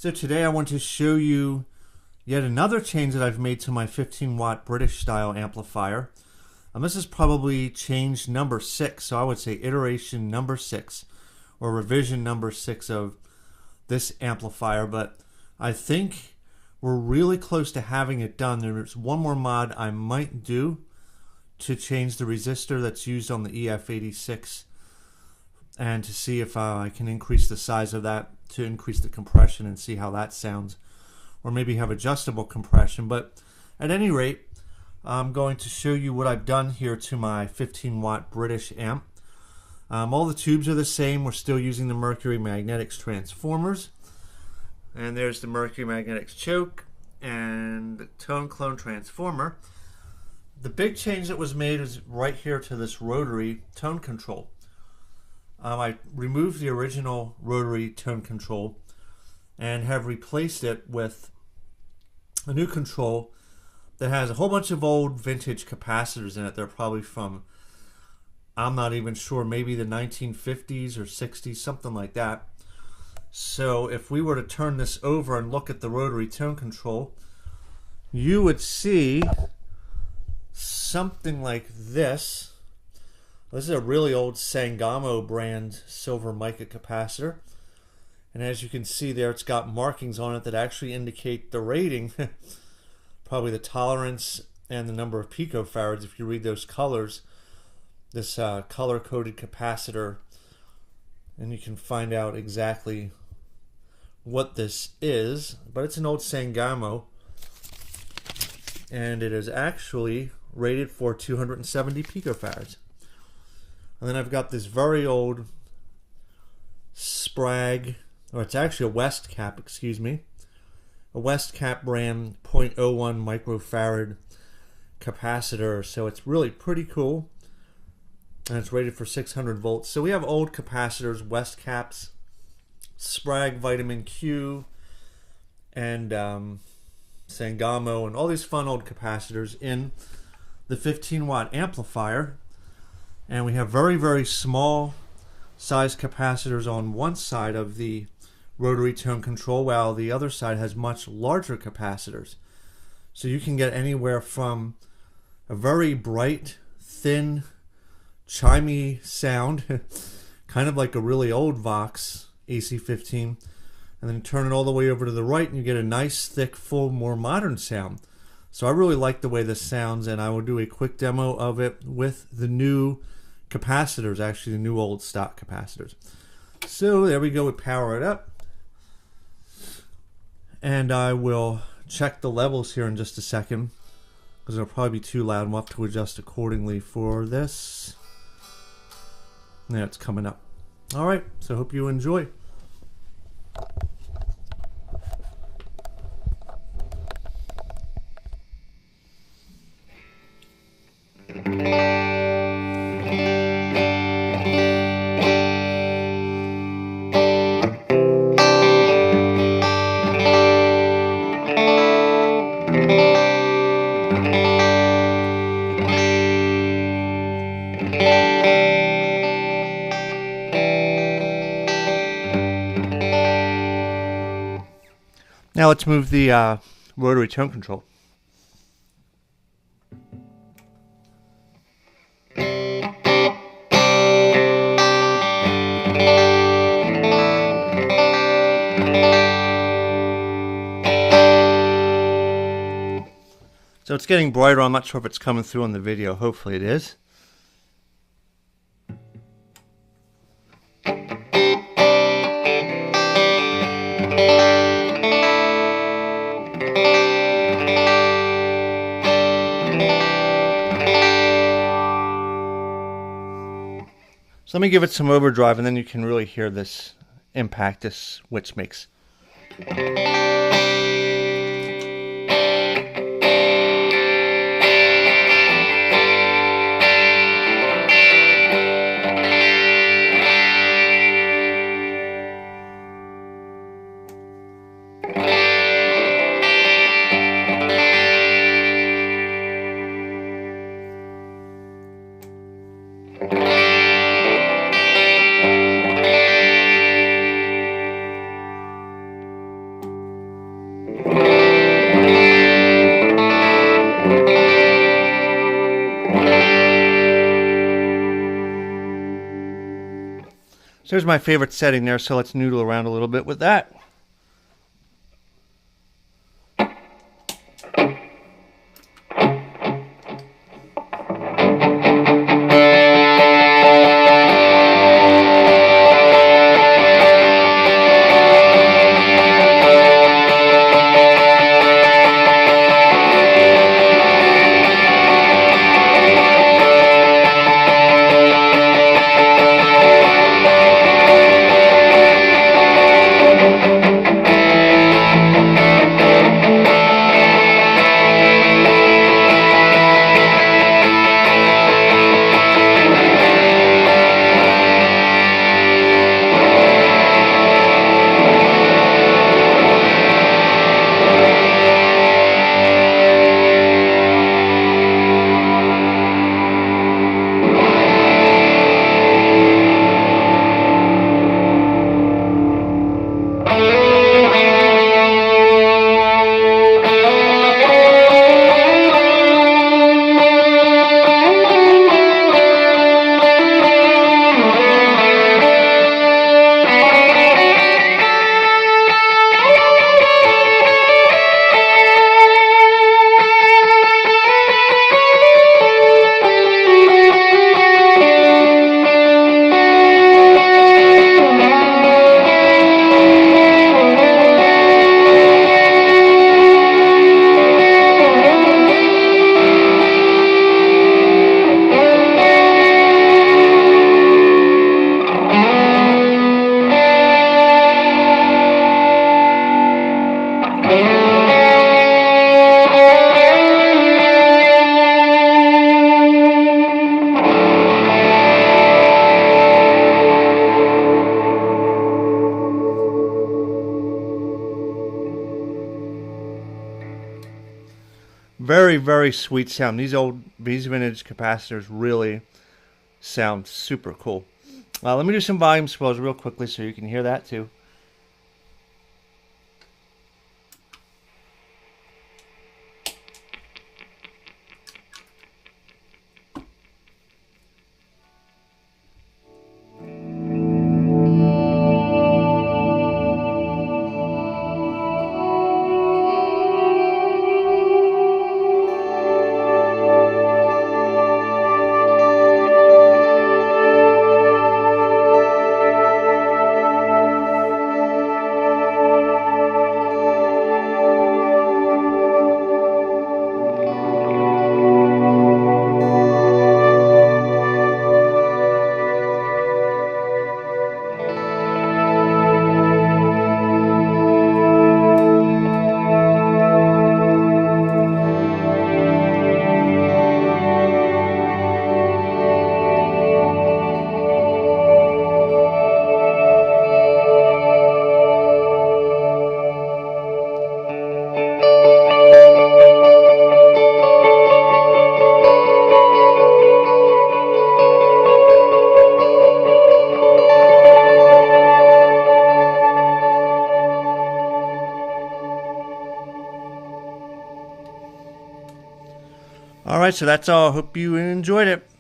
So today I want to show you yet another change that I've made to my 15-watt British style amplifier. This is probably change number 6, so I would say iteration number 6 or revision number 6 of this amplifier, but I think we're really close to having it done. There's one more mod I might do to change the resistor that's used on the EF86 and to see if I can increase the size of that to increase the compression and see how that sounds, or maybe have adjustable compression. But at any rate, I'm going to show you what I've done here to my 15-watt British amp. All the tubes are the same. We're still using the mercury magnetics transformers, and there's the mercury magnetics choke and the tone clone transformer. The big change that was made is right here to this rotary tone control. I removed the original rotary tone control and have replaced it with a new control that has a whole bunch of old vintage capacitors in it. They're probably from, I'm not even sure, maybe the 1950s or 60s, something like that. So if we were to turn this over and look at the rotary tone control, you would see something like this. This is a really old Sangamo brand silver mica capacitor. And as you can see there, it's got markings on it that actually indicate the rating, probably the tolerance and the number of picofarads if you read those colors. This color-coded capacitor, and you can find out exactly what this is. But it's an old Sangamo, and it is actually rated for 270 picofarads. And then I've got this very old Sprague, or it's actually a Westcap, excuse me, a Westcap brand 0.01 microfarad capacitor. So it's really pretty cool, and it's rated for 600 volts. So we have old capacitors, Westcaps, Sprague Vitamin Q, and Sangamo, and all these fun old capacitors in the 15-watt amplifier. And we have very, very small size capacitors on one side of the rotary tone control, while the other side has much larger capacitors. So you can get anywhere from a very bright, thin, chimey sound, kind of like a really old Vox AC15, and then turn it all the way over to the right and you get a nice, thick, full, more modern sound. So I really like the way this sounds, and I will do a quick demo of it with the new capacitors, actually the new old stock capacitors. So there we go, we power it up. And I will check the levels here in just a second, because it'll probably be too loud and we'll have to adjust accordingly for this. Now it's coming up. Alright, so hope you enjoy. Now let's move the rotary tone control. So it's getting brighter. I'm not sure if it's coming through on the video. Hopefully it is. So let me give it some overdrive, and then you can really hear this impact this switch makes. There's my favorite setting there, so let's noodle around a little bit with that. Very, very sweet sound. These vintage capacitors really sound super cool. Let me do some volume swells real quickly so you can hear that too. All right, so that's all. Hope you enjoyed it.